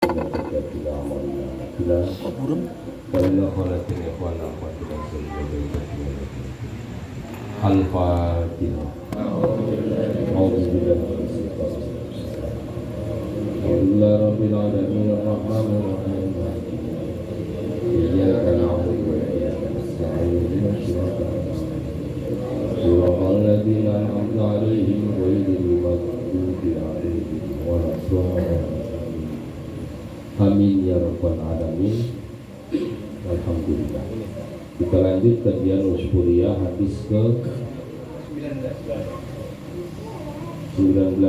Al-Fatihah. Alhamdulillah Rabbil Alamin Ar-Rahmanir Rahim Iyyaka na'budu wa iyyaka nasta'in ihdinas siratal ladzina an'amta 'alaihim ghairil maghdubi 'alaihim waladdallin. Amin ya rabbal alamin. Alhamdulillah. Kita lanjut kajian Usbuliyah hadis ke 19.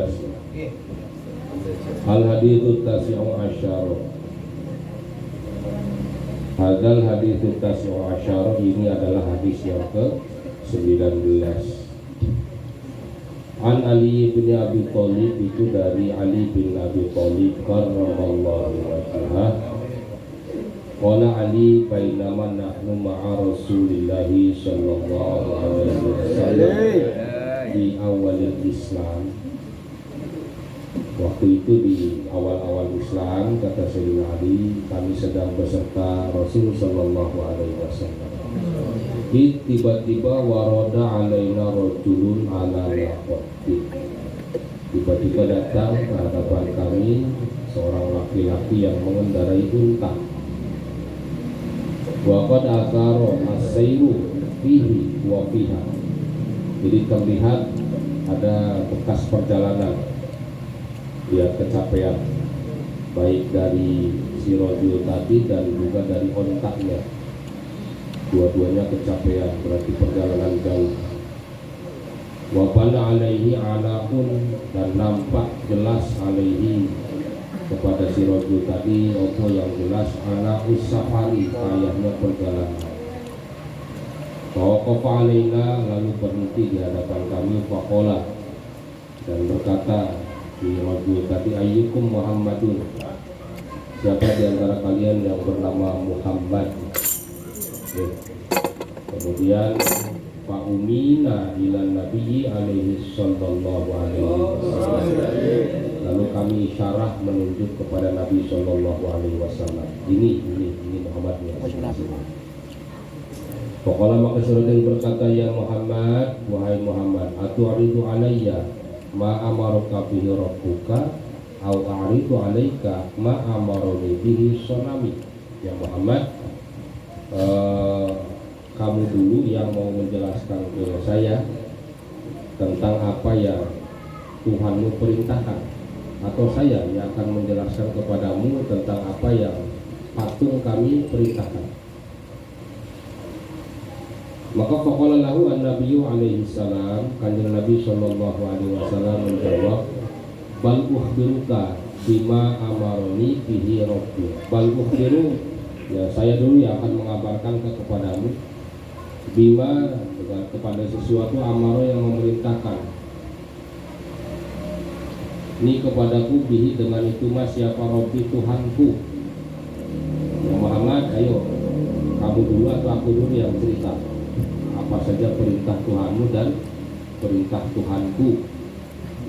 Al-hadithu tasi'u asyara. Hadal hadithu tasi'u asyara, ini adalah hadis yang ke-19. An Ali bin Abi Thalib, itu dari Ali bin Abi Thalib karramallahu wajhah. Qala Ali bainama nahnu ma'a Rasulillahi sallallahu alaihi wasallam di awalil Islam. Waktu itu di awal-awal Islam, kata Sayyidina Ali, kami sedang beserta Rasul sallallahu alaihi wasallam. Tiba-tiba waroda alaina rajulun ala laqati. Tiba-tiba datang ke hadapan kami seorang laki-laki yang mengendarai unta. Wa qad athara as-sayru fihi wa fiha. Jadi terlihat ada bekas perjalanan, dia kecapean, baik dari si rajul tadi dan juga dari ontaknya. Dua-duanya kecapean, berarti perjalanan jauh. Wa bana alaihi anakun, dan nampak jelas alaihi kepada si rajul tadi apa yang jelas anak usafari, ayahnya perjalanan. Fawaqafa alaina, lalu berhenti di hadapan kami, faqala, dan berkata si rajul tadi, ayyukum Muhammadun, siapa di antara kalian yang bernama Muhammad? Kemudian Pak Umina ilan Nabi alaihi sallallahu alaihi wasallam, lalu kami syarah menunjuk kepada Nabi sallallahu alaihi wasallam. Ini Muhammadnya. Pokoknya maka Rasul berkata, ya Muhammad, wahai Muhammad, atu'ridu alayya ma amaruka bihi rabbuka au a'ridu alayka ma amaruni bihi sonami. Ya Muhammad, kamu dulu yang mau menjelaskan ke saya tentang apa yang Tuhanmu perintahkan, atau saya yang akan menjelaskan kepadamu tentang apa yang patung kami perintahkan. Maka faqala lahu an-nabiyyu alaihi salam, kanjeng Nabi sallallahu alaihi wasallam menjawab, bal ukhbiruka bima amaroni bihi rabbi. Bal ukhbiru, ya saya dulu yang akan mengabarkan kepadamu, bima, kepada sesuatu amaro yang memerintahkan ini kepadaku, bihi dengan itu mas siapa rabbi Tuhanku. Ya Muhammad, ayo kamu dulu atau aku dulu yang cerita apa saja perintah Tuhanmu dan perintah Tuhanku.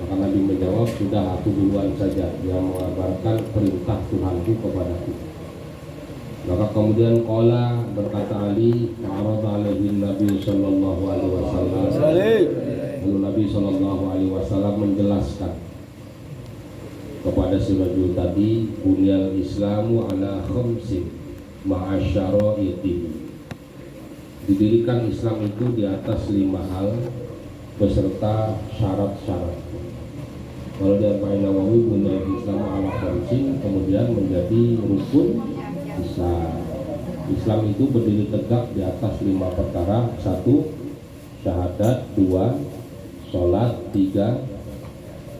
Maka Nabi menjawab, sudah aku duluan saja yang mengabarkan perintah Tuhanku kepadaku. Maka kemudian qala, berkata Ali, ma'arada alaihi Nabi sallallahu alaihi wasallam, lalu Nabi sallallahu alaihi wasallam menjelaskan kepada si rajul tadi, bunyal Islamu ala khamsin ma'asyara'ihi. Didirikan Islam itu di atas 5 hal beserta syarat-syarat. Kalau di Arba'in Nawawi, bunyal Islamu ala khamsin, kemudian menjadi rukun Islam itu berdiri tegak di atas 5 perkara. 1. Syahadat. 2. Sholat. 3.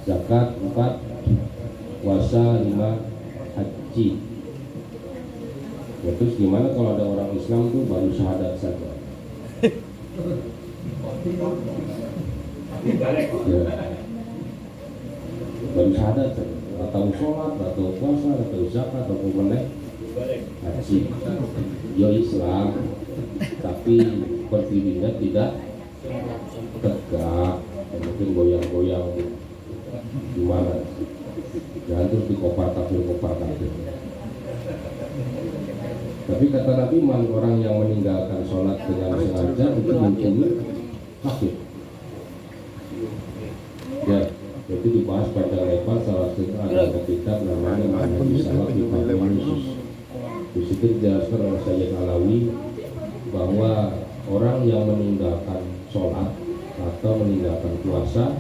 Zakat. 4. Puasa. 5. Haji. Ya, terus gimana kalau ada orang Islam tuh baru syahadat saja? Ya, baru syahadat saja, atau sholat, atau puasa, atau zakat, atau menek haji. Ya Islam, tapi berdirinya tidak tegak, mungkin goyang-goyang gimana. Jangan terus dikopar kafir. Tapi kata Nabi, orang yang meninggalkan sholat dengan sengaja itu hukumnya kafir. Ya, itu dibahas panjang lebar. Salah satu ada kitab namanya Manhaj Salaf di Fahmi Nusus. Di situ dijelaskan oleh Sayyid Alawi bahwa orang yang meninggalkan sholat atau meninggalkan puasa,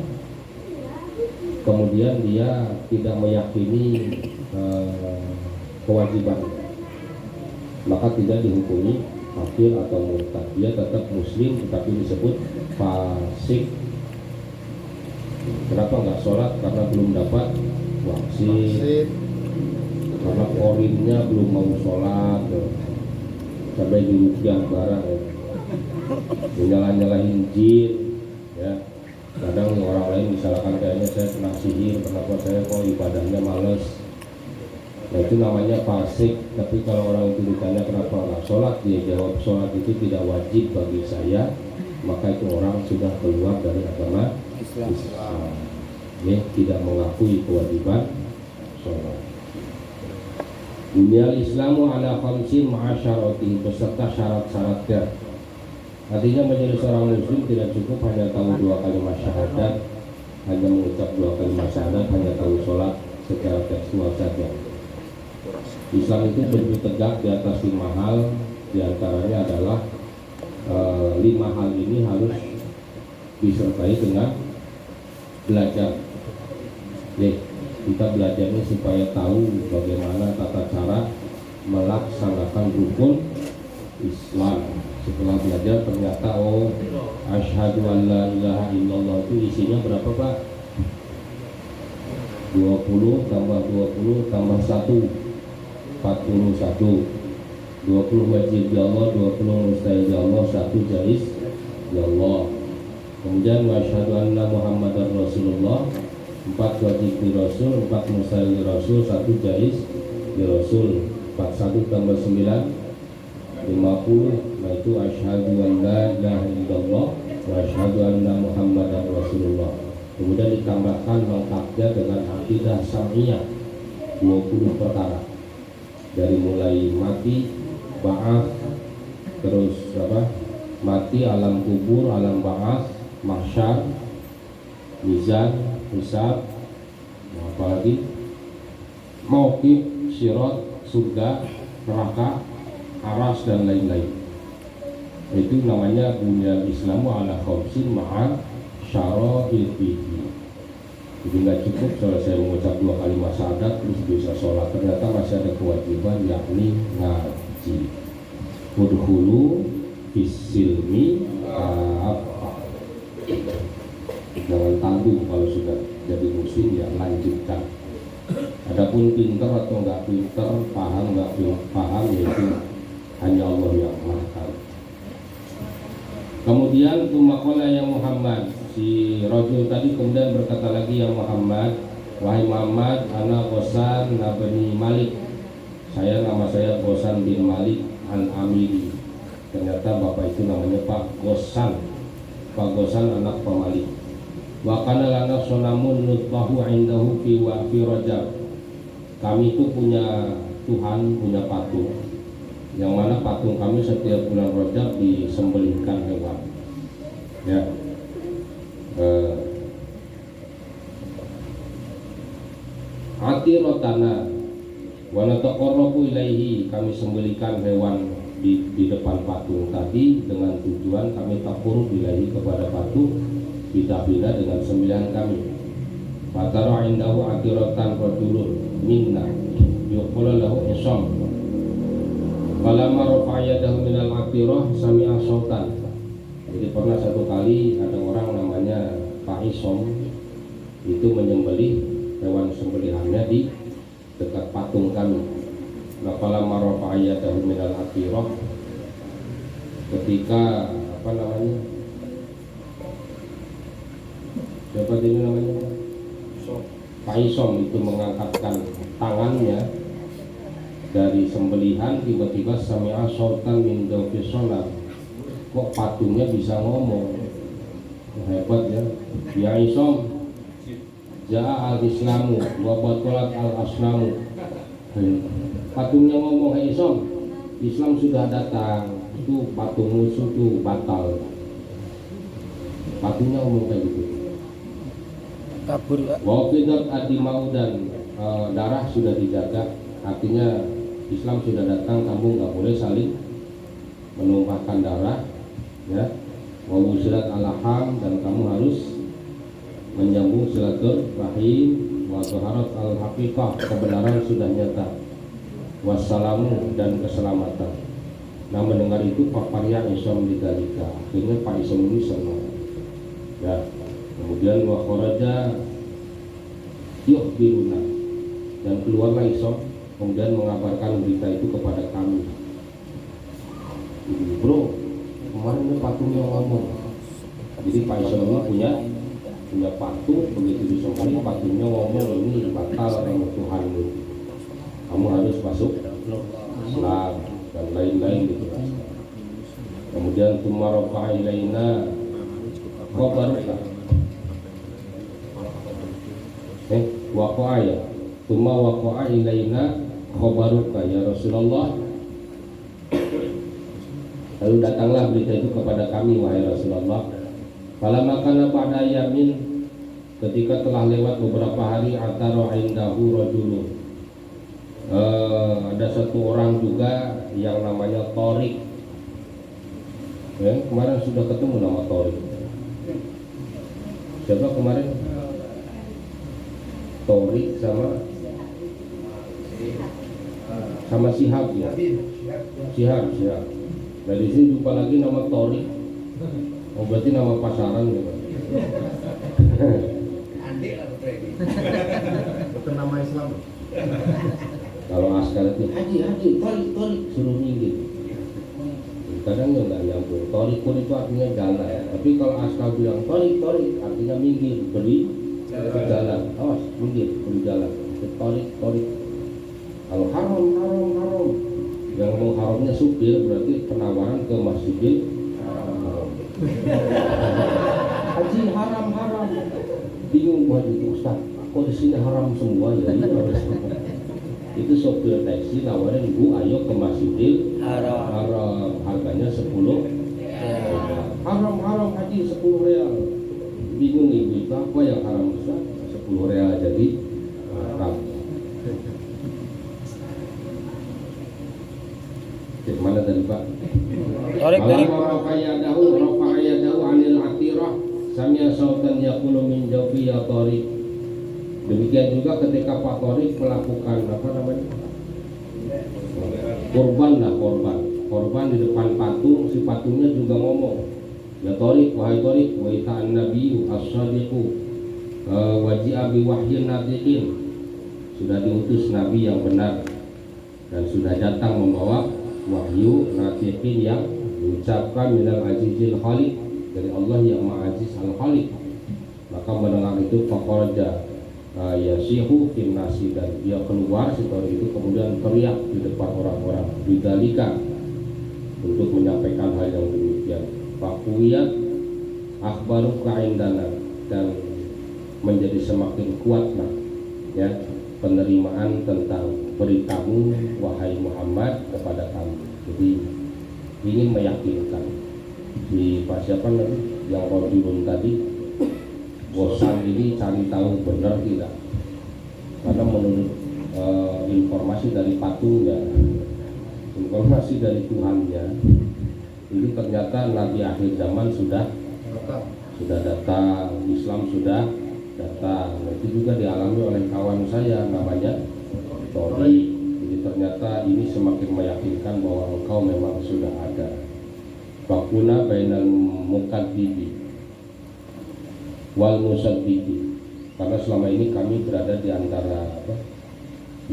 kemudian dia tidak meyakini kewajiban, maka tidak dihukumi kafir atau murtad. Dia tetap muslim tetapi disebut fasik. Kenapa nggak sholat? Karena belum dapat waksit, karena korinnya belum mau sholat, sampai dirugian barang, nyalahin jin, ya. Kadang orang lain misalkan kayaknya saya kena sihir, kenapa saya kok ibadahnya males. Nah itu namanya fasik. Tapi kalau orang itu ditanya kenapa nggak sholat, dia jawab sholat itu tidak wajib bagi saya, maka itu orang sudah keluar dari agama Islam. Ya, tidak mengakui kewajiban sholat. Dunia Islamu ala khamsin ma'asyarati, beserta syarat-syaratnya. Artinya menjadi seorang muslim tidak cukup hanya tahu 2 kalimat syahadat, hanya mengucap 2 kalimat syahadat, hanya tahu sholat secara tekstual saja. Islam itu berdiri tegak di atas 5 hal. Di antaranya adalah 5 hal ini harus disertai dengan belajar. Kita belajarnya supaya tahu bagaimana tata cara melaksanakan rukun Islam. Setelah belajar ternyata asyhadu an la ilaha illallah itu isinya berapa Pak? 20 tambah 20 tambah 1 41. 20 wajib ya Allah, 20 mustahil ya Allah, 1 jaiz ya Allah. Kemudian asyhadu anna Muhammadar Rasulullah, 4 wajib di Rasul, 4 mustahil di Rasul, 1 jaiz di Rasul. 41 tambah 9 50. Nah itu asyhadu an la ilaha illallah wa asyhadu anna Muhammadar Rasulullah. Kemudian ditambahkan lengkapnya dengan akidah syariah 20 perkara. Dari mulai mati, ba'ats, terus mati, alam kubur, alam ba'ats, mahsyar, mizan, hisab, apalagi mauqif, sirat, surga, neraka, aras dan lain-lain. Itu namanya bunyal Islamu ala khamsin ma'a syara'itihi. Jadi nggak cukup kalau saya mengucap 2 kalimat syahadat terus bisa sholat, ternyata masih ada kewajiban, yakni ngaji. Udhulu fisilmi apa? Jangan tangguh kalau sudah jadi muslim, ya lanjutkan. Adapun pinter atau nggak pinter, paham nggak paham, yaitu hanya Allah yang maha tahu. Kemudian tumakola ya Muhammad, si rajul tadi kemudian berkata lagi, ya Muhammad, wahai Muhammad, ana Ghassan bin Malik, nama saya Ghassan bin Malik al-Amiri. Ternyata bapak itu namanya Pak Ghassan anak Pak Malik. Wa kana lana sunamun nutbahu indahu fi Rajab. Kami itu punya Tuhan, punya patung, yang mana patung kami setiap bulan Rajab disembelihkan hewan. Ya. Atirotana wa nataqarrabu ilaihi, kami sembelihkan hewan di depan patung tadi dengan tujuan kami taqarrub ilaihi kepada patung, bidabina dengan sembelihan kami. Fatara indahu atiratan rajulun minna yuqalu lahu Isam. Falamma rafa'a yadahu minal atirah sami'a sautan. Jadi pernah satu kali ada orang namanya Pak Isom itu menyembelih hewan sembelihannya di dekat patung kami. Nah, falamma rafa'a yadahu minal atirah, ketika siapa ini namanya? Pak Isom itu mengangkatkan tangannya dari sembelihan, tiba-tiba sami'a sautan min dawfi sholat. Kok patungnya bisa ngomong? Hebat ya. Ya Isom, Ja'a al-islamu wa batalat al-asnamu. Patungnya ngomong, "Hei Islam sudah datang, itu patung musuh itu batal." Patungnya ngomong kayak gitu. Kabur. Wafidat adimau dan darah sudah dijaga, artinya Islam sudah datang, kamu nggak boleh saling menumpahkan darah, ya. Wawusilat alaham, dan kamu harus menyambung silaturahim. Wa tuharat al-haqiqah, kebenaran sudah nyata. Wassalamu, dan keselamatan. Nah, mendengar itu Pak Parya Islam didalika, akhirnya Pak Islam ini senang, ya. Kemudian wa kharaja yukhbiruna, dan keluarlah Islam kemudian mengabarkan berita itu kepada kami. Bro, kemarin ini patungnya ngomong. Jadi Pak Islam ini punya patung, begitu disomongin patungnya ngomong, ini batal sama Tuhan, kamu harus masuk Islam dan lain-lain gitu. Kemudian tumarofa ilaina khabaruka, waqa'a, ya, tuma waqa'a ilaina khabaruka ya Rasulullah. Lalu datanglah berita itu kepada kami, wahai Rasulullah. Falamma kana ba'da yamin, ketika telah lewat beberapa hari, atara indahu rajulun, ada satu orang juga yang namanya Torik, ya. Kemarin sudah ketemu nama Torik. Siapa kemarin? Torik sama Sihab, ya. Sihab. Nah, di sini jumpa lagi nama Torik. Oh, berarti nama pasaran gitu. Andi atau Tregi? Bukan nama Islam. Kalau askar itu haji Torik suruh minggir. Kadang nggak nyambung. Torik pun itu artinya jalan, ya. Tapi kalau askar bilang Torik artinya minggir, beri jalan. Awas, minggir, beri jalan. Torik. Kalau haram. Yang ngomong haramnya supir, berarti penawaran ke Masjidil Haram. Haji haram. Bingung buat itu, Ustaz. Kok di sini haram semua ya? Itu sopir taksi nawarin, "Bu, ayo ke Masjidil Haram. Harganya 10 haram haji 10 real. Bingung ibu itu, apa yang haram, Ustaz? 10 real jadi haram. Mana tadi Pak? Rafa'ayadahu anil atirah samia sautan yaqulu min jawfi ya Torik. Demikian juga ketika Pak Torik melakukan korban di depan patung, si patungnya juga ngomong, "Ya Torik, wahai Torik, wa ita'an nabiyyu as-sadiqu waji'a bi wahyin natiqin." Sudah diutus nabi yang benar dan sudah datang membawa wahyu natiqin yang diucapkan minal azizil khaliq, dari Allah yang Maha Aziz al-Khaliq. Maka mendengar itu faqaraja yasihu fin nasi, dan dia keluar si Torik itu kemudian teriak di depan orang-orang bidalika, untuk menyampaikan hal yang demikian. Faqwiyat akhbaru ka'indana, dan menjadi semakin kuatlah, ya, penerimaan tentang beritamu wahai Muhammad kepada kami. Jadi ingin meyakinkan si Pak siapa nanti yang rojulun tadi, bosan ini cari tahu benar tidak, karena menurut informasi dari patungnya, informasi dari Tuhannya, ini ternyata Nabi akhir zaman sudah datang, Islam sudah datang. Itu juga dialami oleh kawan saya namanya Tori. Jadi ternyata ini semakin meyakinkan bahwa engkau memang sudah ada. Fakuna bainal mukadzibi wal musaddiqi, karena selama ini kami berada di antara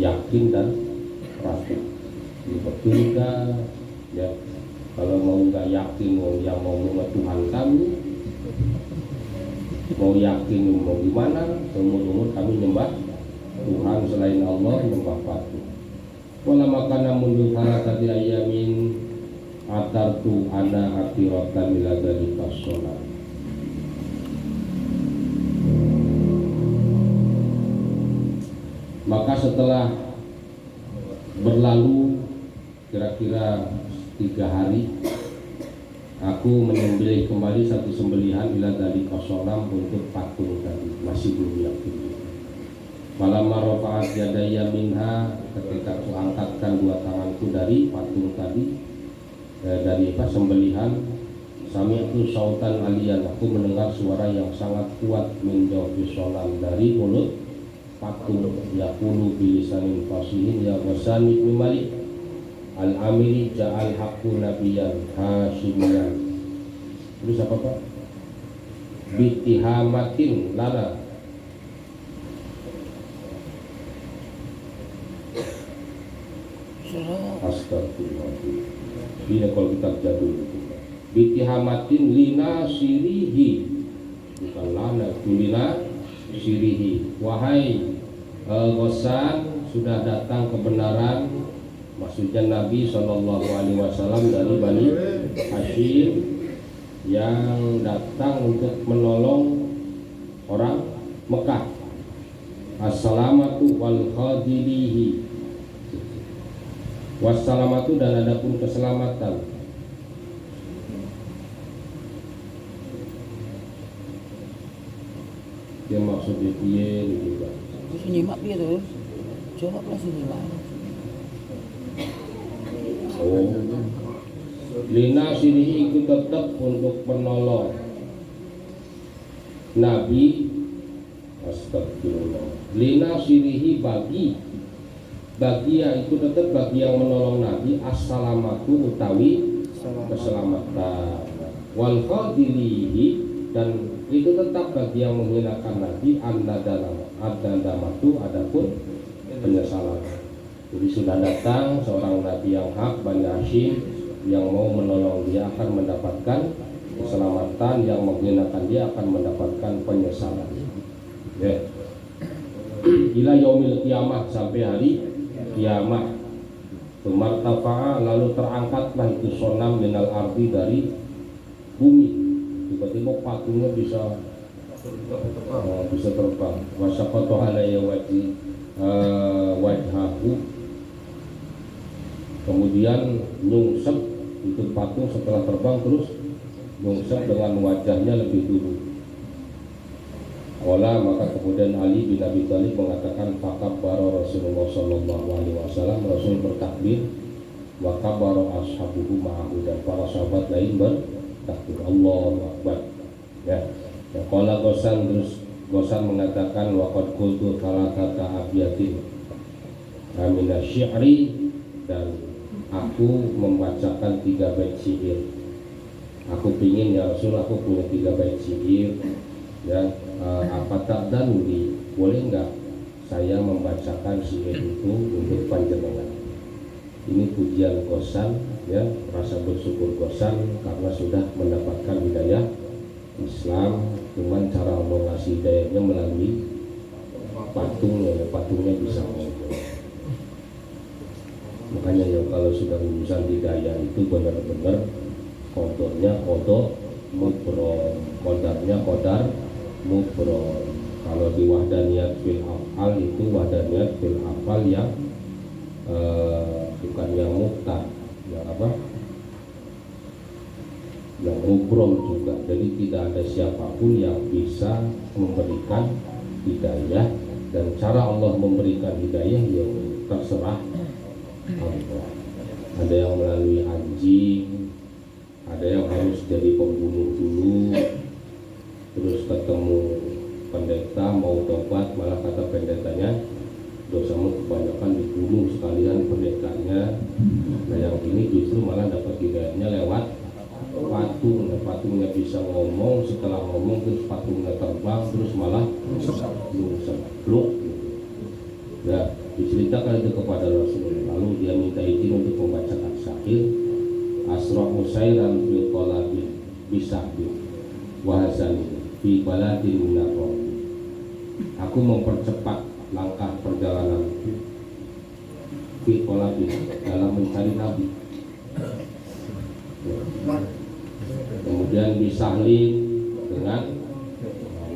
yakin dan ragu. Ini betulkah, ya, kalau mau nggak yakin, yang mau Tuhan kami, mau yakin mau gimana, seumur-umur kami nyembah Tuhan selain Allah, nyembah patung. Wala makana mundur kana tadi ayamin atartu ana atiratan ila dalika sholat. Setelah berlalu kira-kira 3 hari, aku menyembelih kembali satu sembelihan ila dari kosonam untuk patung tadi, masih belum yakin. Malam marofa'at yadaya minha, ketika aku angkatkan 2 tanganku dari patung tadi, dari sembelihan, sami'tu sautan aliyan, aku mendengar suara yang sangat kuat menjauh sonam dari mulut patung, yaqulu bilisanin fasihin ya Ghassan ibn Malik al-amiri ja'al haqqu nabiyan hasyimiyan. Terus apa Pak? Bitihamatin lana, astagfirullahaladzim. Ini kalau kitab jadul itu. Bitihamatin lina sirihi, bukan lana, itu lina sirihi. Wahai Ghassan, sudah datang kebenaran, maksudnya Nabi SAW dari Bani Hashim yang datang untuk menolong orang Mekah. Assalamatu wal khadilihi, wassalamatu, dan adapun keselamatan. Dia maksudnya piye gitu Pak? Terus nyimak dia tuh. Jawablah nyimak. Oh, lina sirihi, itu tetap untuk menolong Nabi. Astagfirullah. Lina sirihi, bagi ya itu tetap bagi yang menolong Nabi, assalamatu utawi keselamatan, wal khadilihi, dan itu tetap bagi yang menghinakan Nabi, an-nadamatu, adapun penyesalan. Jadi sudah datang seorang Nabi yang hak, Bani Hashim, yang mau menolong dia akan mendapatkan keselamatan, yang menghinakan dia akan mendapatkan penyesalan. Ya. Ila yaumil qiyamah, sampai hari kiamat. Tumartafa'a, lalu terangkatlah itu sonam minal ardi, dari bumi. Tiba-tiba patungnya bisa terbang. Wasaqatu alayya wajhahu, kemudian nyungsep itu patung setelah terbang, terus nyungsep dengan wajahnya lebih dulu. Wala, maka kemudian Ali bin Abi Thalib mengatakan fakabbara Rasulullah SAW, Rasul bertakbir, wa kabbara ashabuhu ma'ahu, dan para sahabat lain bertakbir, Allahu Akbar. Ya, qala Ghassan, terus Ghassan mengatakan waqad qultu thalathata abyatin amina syi'ri, dan aku membacakan 3 bait syair. Aku pingin ya Rasul, aku punya 3 bait syair. Ya, apa tak danuri, boleh enggak saya membacakan syair itu untuk panjenengan? Ini pujian Ghassan, ya, rasa bersyukur Ghassan karena sudah mendapatkan hidayah Islam. Cuman cara Allah ngasih hidayahnya melalui patungnya bisa ngomong. Makanya ya kalau sudah urusan hidayah itu benar-benar kodornya kodok mubrom, kodarnya kodar mubrom. Kalau di wahdaniyat fil afal itu wahdaniyat fil afal yang bukan yang muktar, yang apa? Yang mubrom juga. Jadi tidak ada siapapun yang bisa memberikan hidayah, dan cara Allah memberikan hidayah ya terserah Allah. Ada yang melalui anjing, ada yang harus jadi pembunuh dulu, terus ketemu pendeta mau tobat, malah kata pendetanya, dosamu kebanyakan dibunuh sekalian pendetanya. Nah yang ini justru malah dapat hidayahnya lewat patung. Patungnya bisa ngomong, setelah ngomong terus patungnya terbang, terus malah seblok. Ya, diceritakan itu kepada Rasulullah. Lalu dia minta izin untuk membacakan syair. Asra'u sayran fil qalabi bisahbi wahazani fi baladin minarroh. Aku mempercepat langkah perjalanan fi qalabi, dalam mencari Nabi. Kemudian bisahlin, dengan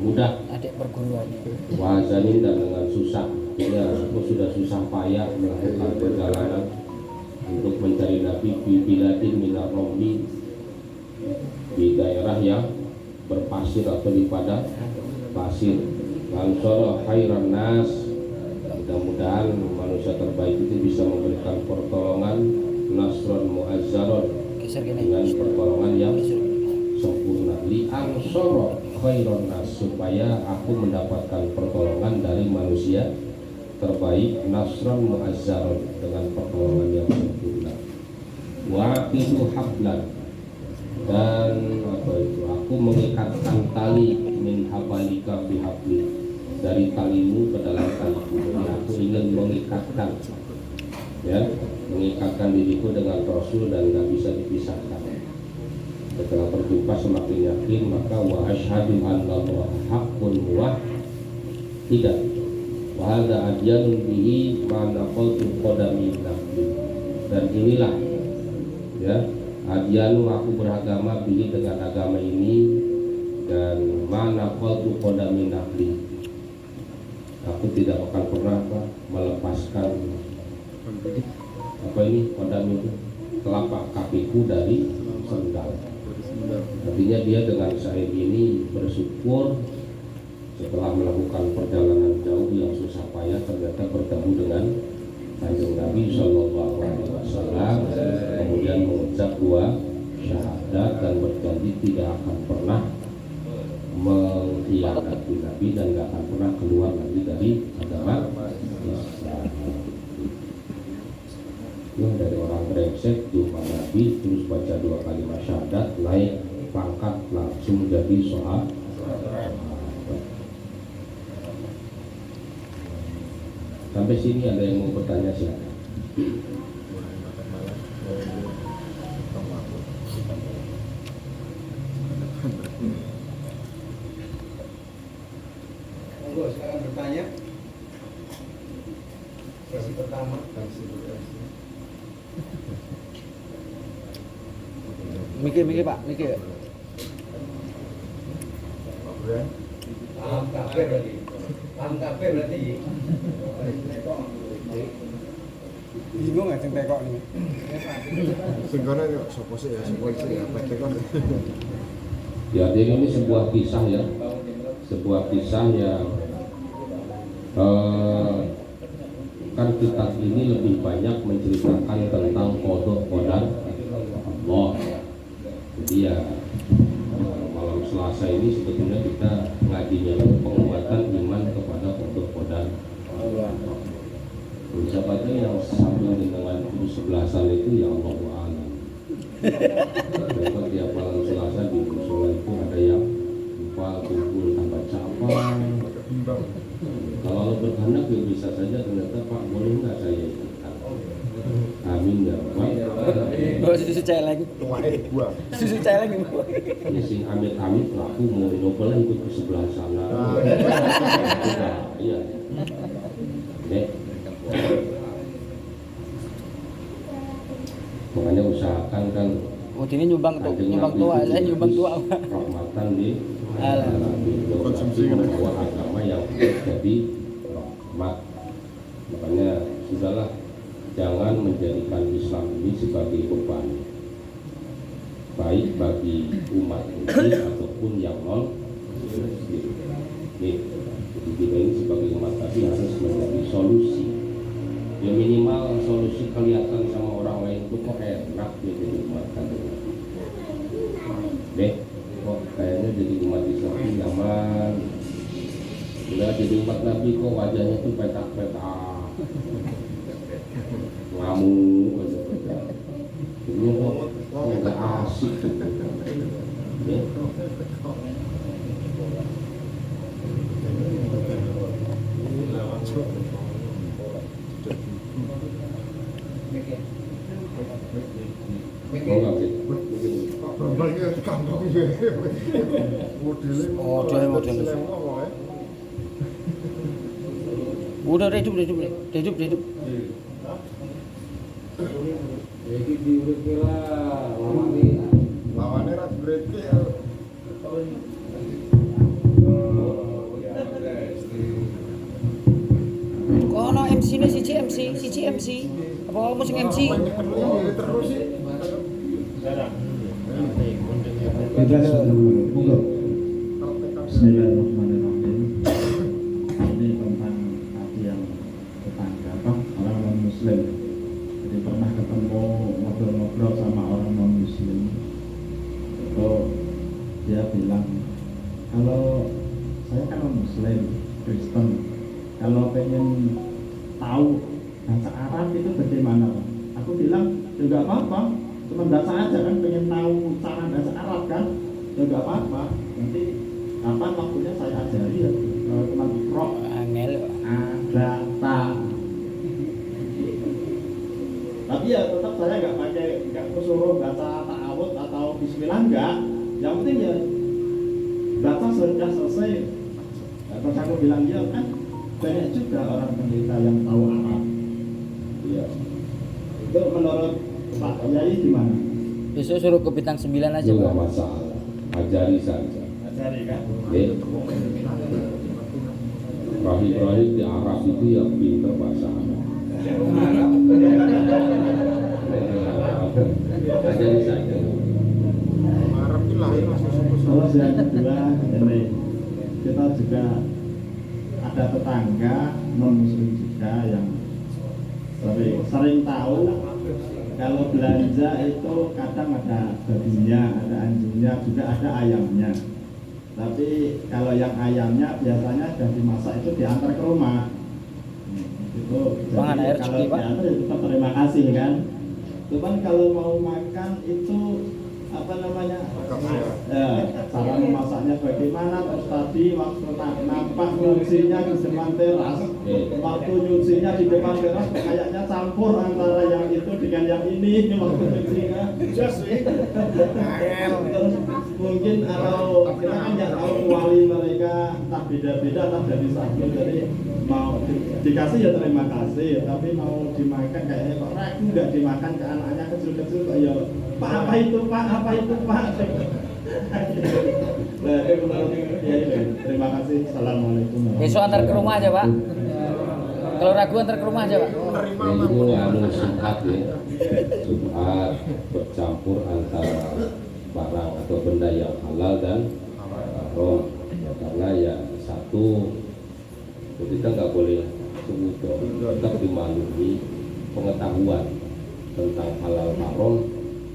mudah, adik perguruannya, wahazanin, dan dengan susah. Artinya aku sudah susah payah melakukan perjalanan untuk mencari Nabi di biladin minar rombi, di daerah yang berpasir atau di padang pasir. Ansara khairan nas, mudah-mudahan manusia terbaik itu bisa memberikan pertolongan nasron muazzaron, dengan pertolongan yang sempurna. Li ansara khairan nas, supaya aku mendapatkan pertolongan dari manusia terbaik, nasron muazzaron, dengan pertolongan yang sempurna. Waqitu hablan, dan apa itu, aku mengikatkan tali min habalika fi habli, dari talimu ke dalam taliku. Jadi aku ingin mengikatkan, ya, mengikatkan diriku dengan Rasul dan gak bisa dipisahkan. Setelah berjumpa semakin yakin, maka wa asyhadu anna Allah haqqun wa tidak wa hadza adyanun bihi ma naqaltu qadami nafsi. Dan inilah, ya, adyanu, aku beragama bihi, dengan agama ini, dan ma naqaltu qadami nafsi, aku tidak akan pernah melepaskan apa ini kodam itu, telapak kakiku dari sendal. Artinya dia dengan syair ini bersyukur setelah melakukan perjalanan jauh yang susah payah, ternyata bertemu dengan Kanjeng Nabi Shallallahu Alaihi Wasallam, kemudian mengucap dua syahadat dan berjanji tidak akan pernah mengkhianati Nabi dan tidak akan pernah keluar lagi dari agama Islam. Dari orang brengsek jumpa Nabi, terus baca dua kalimat syahadat, naik pangkat langsung jadi sahabat. Sampai sini ada yang mau bertanya silakan. Monggo sekarang bertanya. Sesi pertama. Mikir Pak, mikir. Paham kabeh berarti. Paham kabeh berarti. Bingung ya sing tekok ini. Sing kono yo sapa sih ya, sapa sih ya, tekok. Ya, jadi ini sebuah kisah, ya, sebuah kisah yang kan kitab ini lebih banyak menceritakan tentang qada qadar Allah. Jadi ya, malam Selasa ini sebetulnya kita ngajinya penguatan iman kepada qada qadar Allah. Ucapannya yang sambil dengan kesebelasan itu ya Allah wa'alam. Tiap malam Selasa di musola itu ada yang lupa kumpul tambah capang. Kalau Allah berkehendak ya bisa saja, ternyata Pak boleh nggak saya ikutkan? Amin ya Pak. Susu celeng. Susu celeng. Ini sing amit-amit aku mau nyoba ikut ke sebelah sana. Iya. Makanya usahakan kan. Oh, ini nyumbang tua, saya nyumbang tua. Rahmatan di konsumsi bahwa agama yang jadi rahmat. Makanya sudahlah, jangan menjadikan Islam ini sebagai beban, baik bagi umat ini ataupun yang non Muslim. Jadi kita ini sebagai umat tadi harus menjadi solusi. Ya minimal solusi kelihatan sama orang lain itu kok enak ya jadi umat tadi. Deh, kok kayaknya jadi umat Islam itu nyaman. Udah jadi umat Nabi kok wajahnya tuh petak-petak, ngamuk aja. Ini kok nggak asik. Ya. Udah hidup. Jadi diurut kira lawannya rat berarti ya. sini si MC. Apa kamu sing MC? Terus sih. Bebas monggo. Bismillahirrahmanirrahim. Ini tentang hati yang tetangga orang non muslim. Jadi pernah ketemu ngobrol-ngobrol sama orang non muslim. Itu dia bilang, kalau saya kan non muslim, Kristen. Kalau pengen tahu bahasa Arab itu bagaimana, Pak? Aku bilang, juga apa-apa. Cuma bahasa aja kan, pengen tahu cara bahasa Arab kan, juga apa-apa. Nanti kapan waktunya saya ajari ya. Teman roh, Angel. ada ta. Tapi ya tetap saya nggak suruh baca ta'awud atau bismillah enggak. Yang penting ya baca sudah selesai. Terus aku bilang ya kan banyak juga orang penderita yang tahu Arab. Iya. Itu menurut Pak Yai gimana? Besok suruh ke bintang 9 aja, Itu nggak Pak. masalah, ajari saja. Ajari kan? Rahim di Arab itu yang pintar bahasa Arab. Ajari saja. Arab itu lahir masih Terus yang kedua, ini kita juga ada tetangga non muslim juga yang sering tahu kalau belanja itu kadang ada babinya, ada anjingnya, juga ada ayamnya. Tapi kalau yang ayamnya biasanya sudah dimasak itu diantar ke rumah. Itu Pangan air kalau cuci, Pak. diantar ya tetap terima kasih kan. Cuman kalau mau makan itu apa namanya? Ya, cara memasaknya bagaimana? Terus tadi waktu nampak nyucinya di depan teras, waktu nyucinya di depan teras kayaknya campur antara yang itu dengan yang ini waktu nyucinya. Terus mungkin kalau kita kan nggak tahu wali mereka tak beda-beda tak dari satu, jadi mau dikasih ya terima kasih, tapi mau dimakan kayaknya kok ragu nggak dimakan ke anaknya kecil-kecil kok ya Pak apa itu Pak apa itu Pak. Nah, ya, terima kasih. Assalamualaikum. Besok antar ke rumah aja, Pak. Kalau ragu antar ke rumah aja, Pak. Ini anu subhat ya, subhat bercampur antara barang atau benda yang halal dan haram. Karena ya satu, kita nggak boleh sungguh tetap dimaklumi pengetahuan tentang halal haram.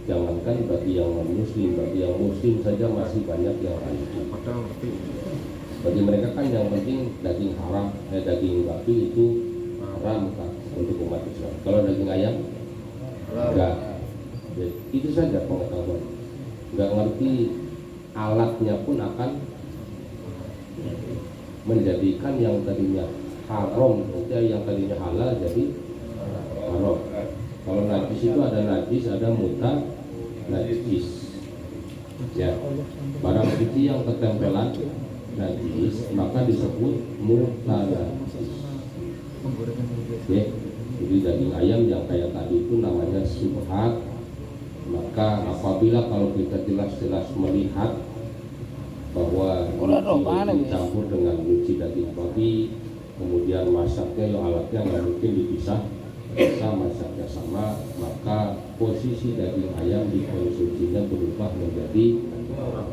Jangankan bagi yang non-muslim, bagi yang muslim saja masih banyak yang ragu. Bagi mereka kan yang penting daging haram, daging babi itu haram kan untuk umat Islam. Kalau daging ayam enggak. Ya, itu saja pengetahuan. Enggak ngerti alatnya pun akan menjadikan yang tadinya haram, yang tadinya halal jadi haram. Kalau najis itu ada najis, ada muta najis. Ya, barang suci yang ketempelan najis maka disebut muta najis. Oke, jadi daging ayam yang kayak tadi itu namanya subhat. Maka apabila kalau kita jelas-jelas melihat bahwa dicampur dengan nyuci daging babi, kemudian masaknya yang alatnya nggak mungkin dipisah, bisa masaknya sama, maka posisi daging ayam dikonsumsinya berubah menjadi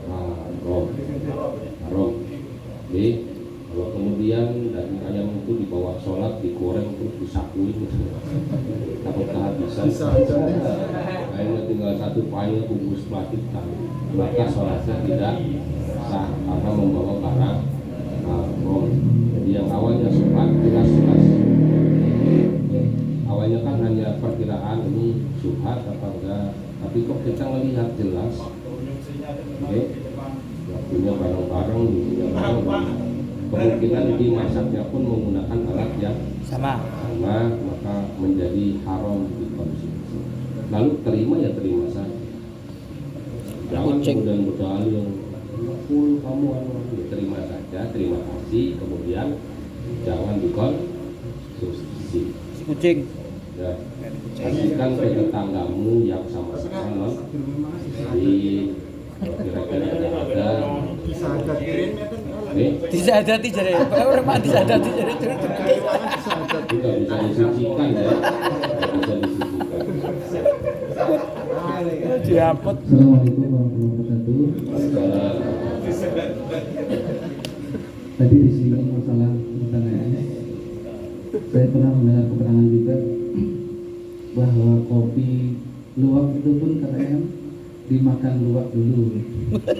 haram. Oke, kalau kemudian daging ayam itu dibawa sholat, digoreng terus disakuin, takut kehabisan. Akhirnya tinggal satu pail bungkus plastik, maka sholatnya tidak sah karena membawa barang haram. Jadi yang awalnya sholat jelas-jelas. Awalnya kan hanya perkiraan ini subhat apa enggak, tapi kok kita melihat jelas, punya barang-barang, kemungkinan dimasaknya pun menggunakan alat yang Sama, maka menjadi haram dikonsumsi. Lalu terima ya terima saja, jangan kemudian berdalil kamu ya terima saja, terima kasih, kemudian jangan dikonsumsi. kucing. Ya, kasihkan ke tetanggamu yang sama-sama non di kira-kira ada Bisa ada kirim ya kan. Disadati jare. Ora mati disadati jare. Tidak bisa disucikan ya. Tidak bisa disucikan. Diapet. Assalamualaikum warahmatullahi wabarakatuh. Salah. Tadi disinggung masalah internet. Saya pernah mendengar keterangan juga bahwa kopi luwak itu pun katanya dimakan luwak dulu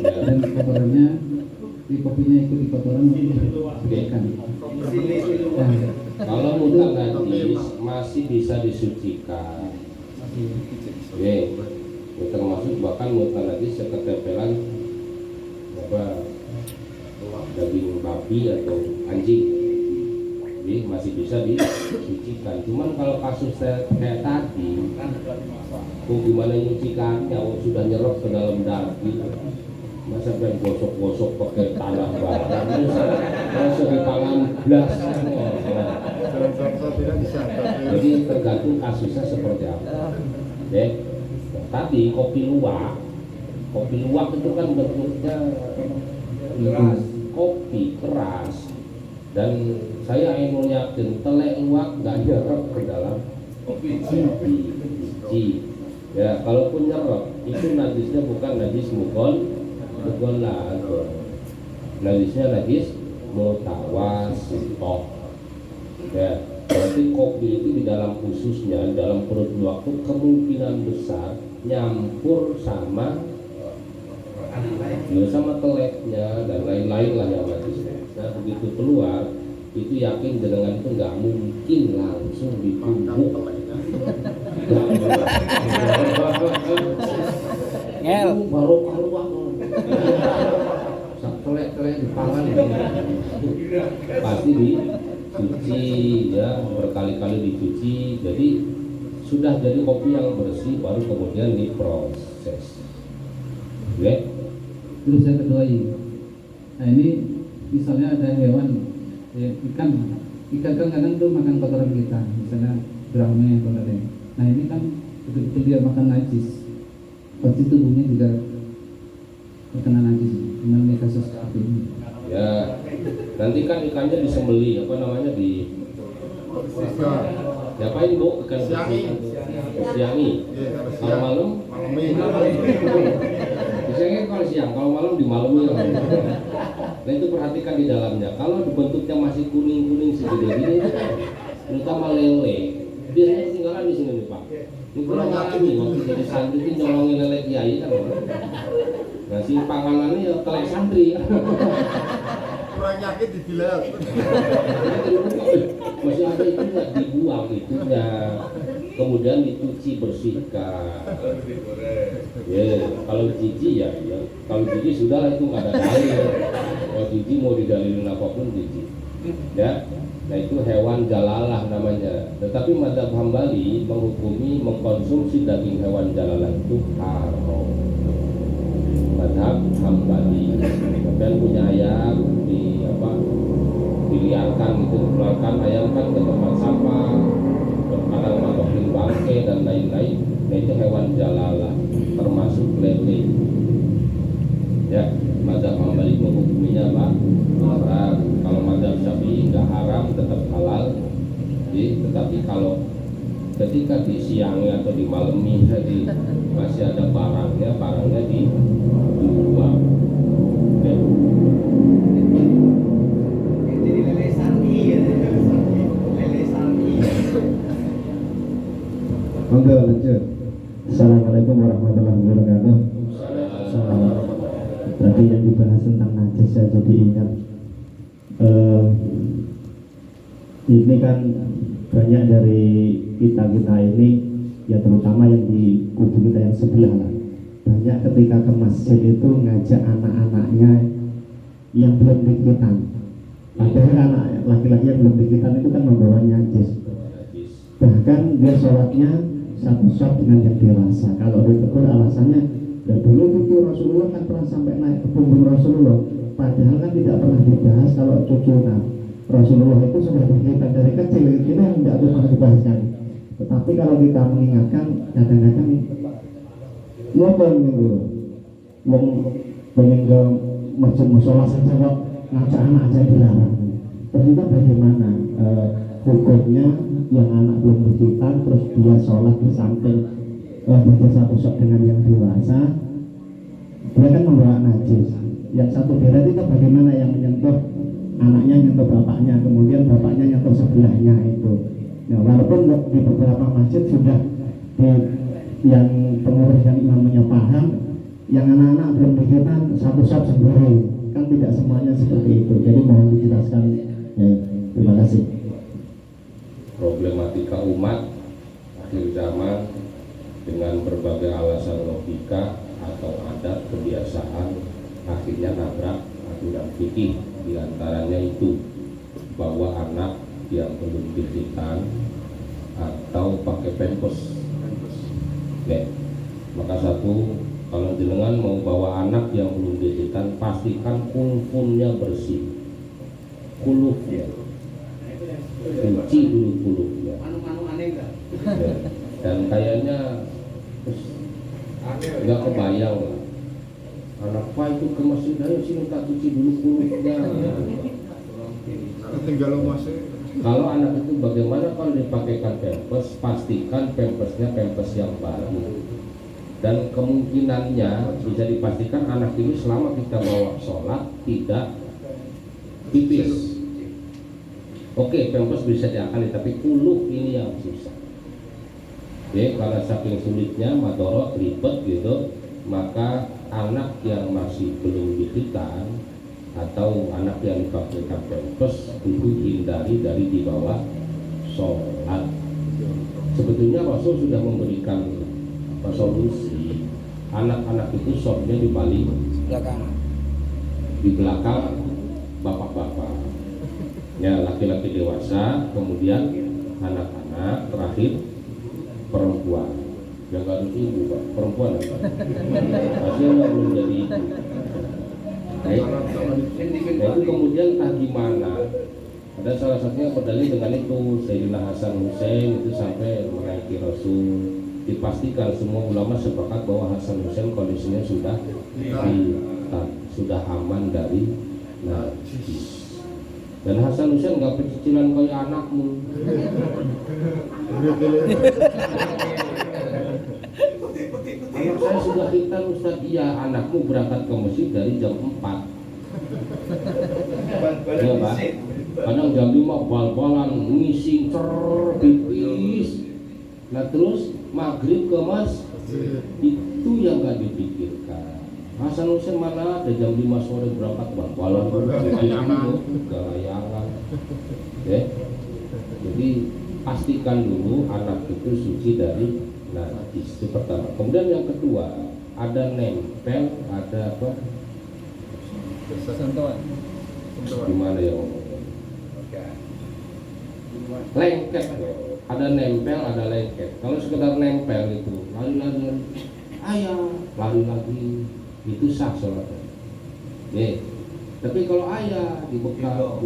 dan kotorannya di kopinya ikut di kotoran ikan. Kalau mutlak najis masih bisa disucikan. Oke, termasuk bahkan mutlak najis ketempelan apa daging babi atau anjing, jadi masih bisa disucikan. Cuman kalau kasus kayak tadi, gimana nyucikannya? Sudah nyerap ke dalam daging, masa pengen gosok-gosok pakai tanah barang, masa di tangan blas. Jadi tergantung kasusnya seperti apa. Tadi kopi luwak itu kan bentuknya keras, kopi keras, dan saya ingin yakin telek luwak nggak nyerap ke dalam biji. Ya, kalaupun nyerap itu najisnya bukan najis mughallaz, najisnya najis mutawasithah. Ya, berarti kopi itu di dalam khususnya dalam perut luwak itu kemungkinan besar nyampur sama teleknya dan lain-lain lah yang najis. Nah, begitu keluar itu yakin dengan itu nggak mungkin langsung ditumbuk. Ngel. Baru keluar telek dipangan pasti dicuci ya, berkali-kali dicuci, jadi sudah jadi kopi yang bersih baru kemudian diproses. Oke. Terus yang kedua ini, nah ini misalnya ada hewan ya, ikan kan kadang tuh makan kotoran kita, misalnya gurame atau lain. Nah ini kan betul-betul dia makan najis, pasti tubuhnya juga terkena najis. Gimana nih kasus seperti ini? Ya, nanti kan ikannya disembeli, apa namanya, diapain Bu? Ikan siangi. Kalau malam? Biasanya kalau siang, kalau malam dimalumi. Nah itu perhatikan di dalamnya. Kalau bentuknya masih kuning segede gini, terutama lele, biasanya tinggalan di sini nih Pak. Ini kurang alami waktu jadi santri itu nyolongin lele kiai kan. Nah si panganannya ya telek santri. Kurang yakin dibilang. Masih ada itunya, dibuang itunya, kemudian dicuci bersihkan. Ya, kalau jijik ya, kalau jijik sudahlah itu nggak ada dalil. Kalau jijik mau didalilin apapun jijik. Ya, nah itu hewan jalalah namanya. Tetapi mazhab Hambali menghukumi mengkonsumsi daging hewan jalalah itu haram. Mazhab Hambali. Dan punya ayam diliarkan gitu, dikeluarkan ayam kan ke tempat sampah, kadang matokin bangke dan lain-lain. Nah itu hewan jalalah, termasuk lele. Ya, mazhab Hambali menghukuminya apa? Haram. Kalau mazhab Syafi'i nggak haram, tetap halal. Tetapi kalau ketika di siangnya atau di malamnya jadi masih ada barangnya dibuang. Ya. Monggo lanjut. Assalamualaikum warahmatullahi wabarakatuh. Tadi yang dibahas tentang najis saya jadi ingat ini kan banyak dari kita ini ya, terutama yang di kubu kita yang sebelah lah, banyak ketika ke masjid itu ngajak anak-anaknya yang belum dikitan, padahal anak laki-laki yang belum dikitan itu kan membawa najis, bahkan dia sholatnya satu shot dengan yang dirasa. Kalau ditegur alasannya, ya dulu itu Rasulullah kan pernah sampai naik ke punggung Rasulullah, padahal kan tidak pernah dibahas kalau cucu Rasulullah itu sudah dikitan dari kecil. Ini yang tidak pernah dibahaskan. Tetapi kalau kita mengingatkan, kadang-kadang ngomong gitu, pengen ke masjid musola saja kok ngajak anak aja dilarang. Terus itu bagaimana hukumnya yang anak belum berhitan terus dia sholat di samping baca satu sok dengan yang dewasa, dia kan membawa najis. Yang satu deret itu bagaimana yang menyentuh anaknya, nyentuh bapaknya, kemudian bapaknya nyentuh sebelahnya itu. Nah, walaupun di beberapa masjid sudah yang pengurus dan imamnya paham, yang anak-anak belum berhitan satu sok sendiri, kan tidak semuanya seperti itu. Jadi mohon dijelaskan. Ya, terima kasih. Problematika umat akhir zaman dengan berbagai alasan logika atau adat kebiasaan akhirnya nabrak aturan fikih, diantaranya itu bahwa anak yang belum dihitan atau pakai pampers. Maka satu, kalau jenengan mau bawa anak yang belum dihitan, pastikan kulfunnya bersih, kulufnya cuci dulu kulufnya. Ya. Dan kayaknya nggak kebayang anak pak itu ke masjid, ayo sini tak cuci dulu kulufnya. Tinggal masih. Kalau anak itu bagaimana kalau dipakaikan pampers, pastikan pampersnya pampers yang baru. Dan kemungkinannya bisa dipastikan anak ini selama kita bawa sholat tidak pipis. Oke, pampers bisa diakali, tapi kuluf ini yang susah. Oke, karena saking sulitnya, madorot, ribet gitu, maka anak yang masih belum dihitan atau anak yang dipakaikan pampers itu hindari dari dibawa sholat. Sebetulnya Rasul sudah memberikan solusi. Anak-anak itu shotnya di balik belakang, di belakang bapak-bapak. Ya, laki-laki dewasa, kemudian anak-anak, terakhir perempuan. Yang harus ibu, Pak. Perempuan apa? Hasilnya belum jadi ibu. Nah, itu kemudian gimana? Ada salah satunya berdalil dengan itu, Sayyidina Hasan Hussein itu sampai menaiki Rasul. Dipastikan semua ulama sepakat bahwa Hasan Hussein kondisinya sudah aman dari najis. Dan Hasan Hussein nggak pecicilan kayak anakmu. Anak saya sudah hitam Ustaz. Iya, anakmu berangkat ke masjid dari jam 4. Ya Pak, kadang jam 5 bal-balan ngising pipis. Nah terus maghrib ke masjid, itu yang nggak dipikirkan. Hasan Hussein mana ada jam 5 sore berangkat bal-balan galayangan. Ya. Jadi pastikan dulu anak itu suci dari najis, itu pertama. Kemudian yang kedua, ada nempel, ada apa? sentuhan. Gimana ya ngomongnya? Lengket, ada nempel, ada lengket. Kalau sekedar nempel itu lari-lari, ayah lari lagi, itu sah sholatnya. Tapi kalau ayah dibekap,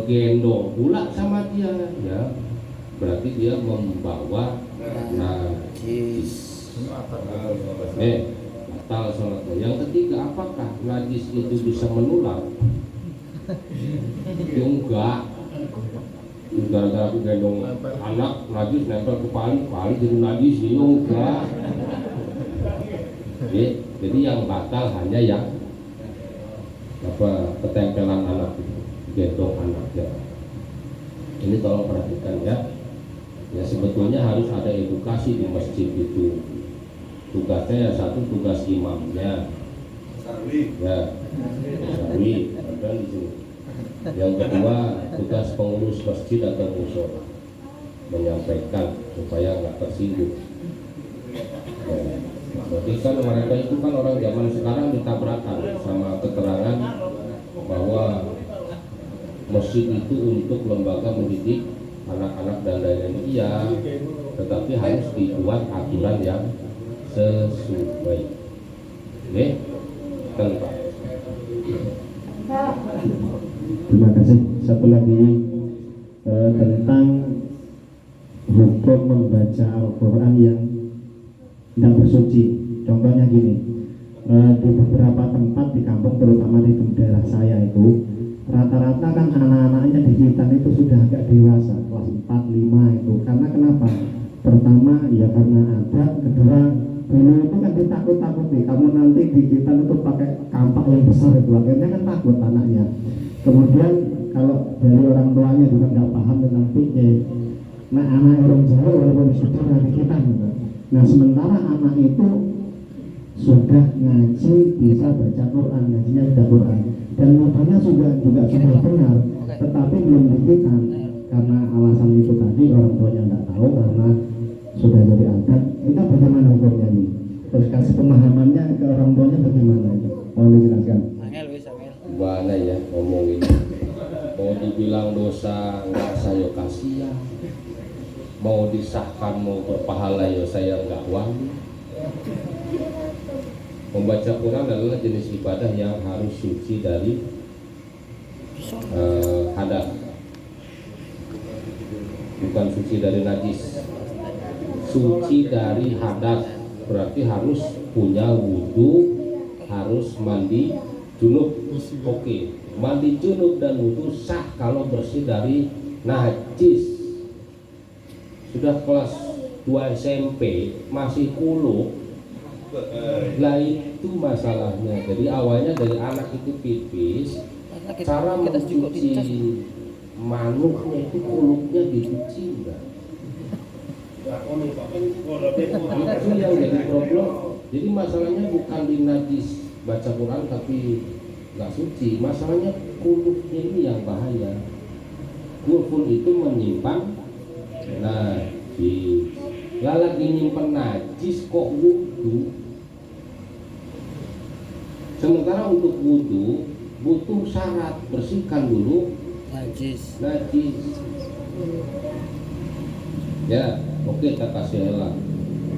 digendong pula sama dia, ya berarti dia membawa najis. Batal sholatnya. Yang ketiga, apakah najis itu bisa menular? Ya enggak. Gara-gara aku gendong anak najis nempel ke pali jadi najis, ya enggak. Jadi yang batal hanya yang ketempelan anak itu, gendong anaknya. Ini tolong perhatikan ya. Ya sebetulnya harus ada edukasi di masjid itu. Tugasnya ya satu, tugas imamnya. Ya, sarwi, ada di sini. Yang kedua, tugas pengurus masjid atau mushola, menyampaikan supaya nggak tersinggung. Ya. Jadi kan mereka itu kan orang zaman sekarang ditabrakan sama keterangan bahwa masjid itu untuk lembaga mendidik anak-anak dan lain-lain. Iya, tetapi harus dibuat aturan yang sesuai. Oke, Pak. Terima kasih. Satu lagi tentang hukum membaca Al-Quran yang tidak bersuci. Contohnya gini, di beberapa tempat di kampung, terutama di daerah saya itu rata-rata kan anak-anaknya di Hitan itu sudah agak dewasa, kelas 4, 5 itu. Karena kenapa? Pertama ya karena ada, kedua dulu itu kan ditakut-takuti, kamu nanti di Hitan itu pakai kampak yang besar itu, akhirnya kan takut anaknya. Kemudian kalau dari orang tuanya juga nggak paham tentang fikih, nah anak orang Jawa walaupun sudah dari Hitan gitu. Nah sementara anak itu sudah ngaji, bisa baca Quran, ngajinya sudah Quran, dan mudahnya juga sudah benar, tetapi belum dikitan karena alasan itu tadi, orang tuanya nggak tahu karena sudah jadi adat. Itu bagaimana hukumnya nih? Terus kasih pemahamannya ke orang tuanya bagaimana itu? Mohon dijelaskan. Gimana ya ngomongin? Mau dibilang dosa nggak, saya kasihan. Mau disahkan mau berpahala ya saya nggak wani. Membaca Quran adalah jenis ibadah yang harus suci dari hadas, bukan suci dari najis. Suci dari hadas berarti harus punya wudhu, harus mandi junub. Oke, mandi junub dan wudhu sah kalau bersih dari najis. Sudah kelas 2 SMP masih kuluk, lah itu masalahnya. Jadi awalnya dari anak itu pipis, cara mencuci manuknya itu kuluknya dicuci enggak? Itu yang jadi problem. Jadi masalahnya bukan di najis baca Quran tapi nggak suci, masalahnya kuluknya ini yang bahaya. Kuluk itu menyimpan najis. Lagi nyimpan najis kok wudhu. Sementara untuk wudhu butuh syarat, bersihkan dulu najis. Ya, oke, kita kasih elang.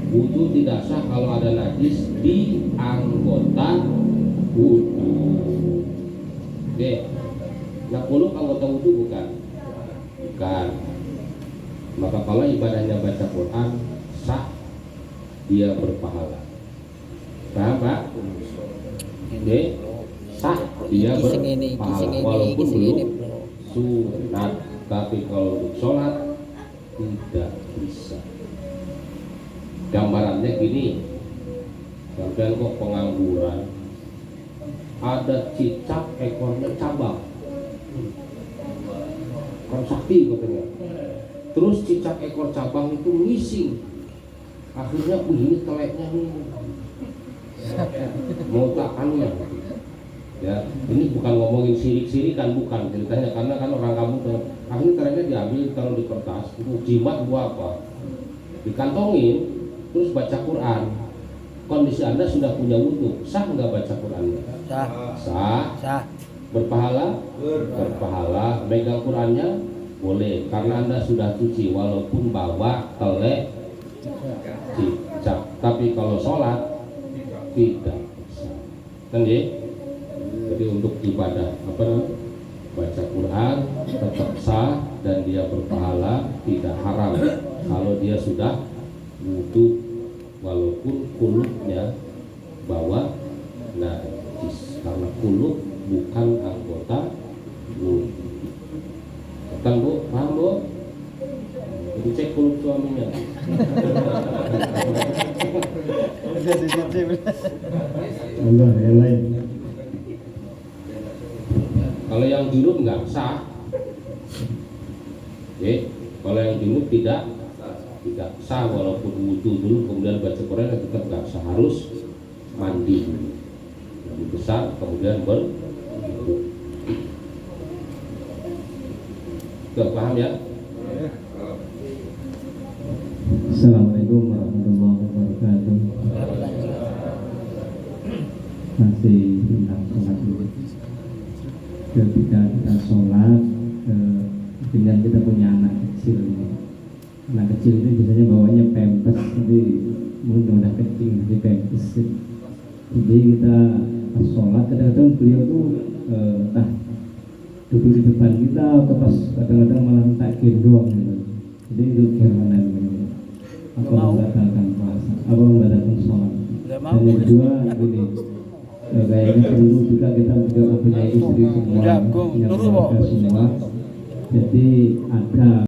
Wudhu tidak sah kalau ada najis di anggota wudhu. Oke, nah kuluk anggota wudhu bukan. Maka kalau ibadahnya baca Quran sah, dia berpahala. Paham Pak? Oke, sah dia berpahala walaupun belum sunat. Tapi kalau untuk sholat tidak bisa. Gambarannya gini, sampai kok pengangguran, ada cicak ekornya cabang, kan sakti katanya. Terus cicak ekor cabang itu ngising, akhirnya ini teleknya nih mau tak anu ya. Ini bukan ngomongin sirik-sirikan, bukan ceritanya, karena kan orang kampung akhirnya teleknya diambil, taruh di kertas, untuk jimat buat apa, dikantongin, terus baca Quran. Kondisi Anda sudah punya wudhu, sah nggak baca Qurannya? Sah. Berpahala? Berpahala. Megang Qurannya boleh, karena Anda sudah cuci walaupun bawa telek cicak. Tapi kalau sholat tidak bisa, kan ya? Jadi untuk ibadah baca Quran tetap sah dan dia berpahala, tidak haram kalau dia sudah wudhu walaupun kuluknya bawa najis, karena kuluk bukan anggota wudhu. Kan Bu, paham Bu? Jadi cek kuluk suaminya. Allah yang lain. Kalau yang junub nggak sah, kalau yang junub tidak sah walaupun wudhu dulu kemudian baca Quran, tetap nggak sah, harus mandi dulu, mandi besar kemudian berwudhu. Gak paham ya? Assalamualaikum warahmatullahi wabarakatuh. Masih tentang sholat dulu. Ketika kita sholat, dengan kita punya anak kecil. Anak kecil ini biasanya bawanya pampers, jadi mungkin udah kecil di pampers. Jadi kita pas sholat kadang-kadang beliau tuh entah duduk di depan kita atau pas kadang-kadang malah tak gendong gitu. Jadi itu gimana gitu? Apa membatalkan puasa? Apa membatalkan sholat? Dan yang kedua gini, kayaknya dulu juga kita juga mempunyai istri semua, punya keluarga semua. Jadi ada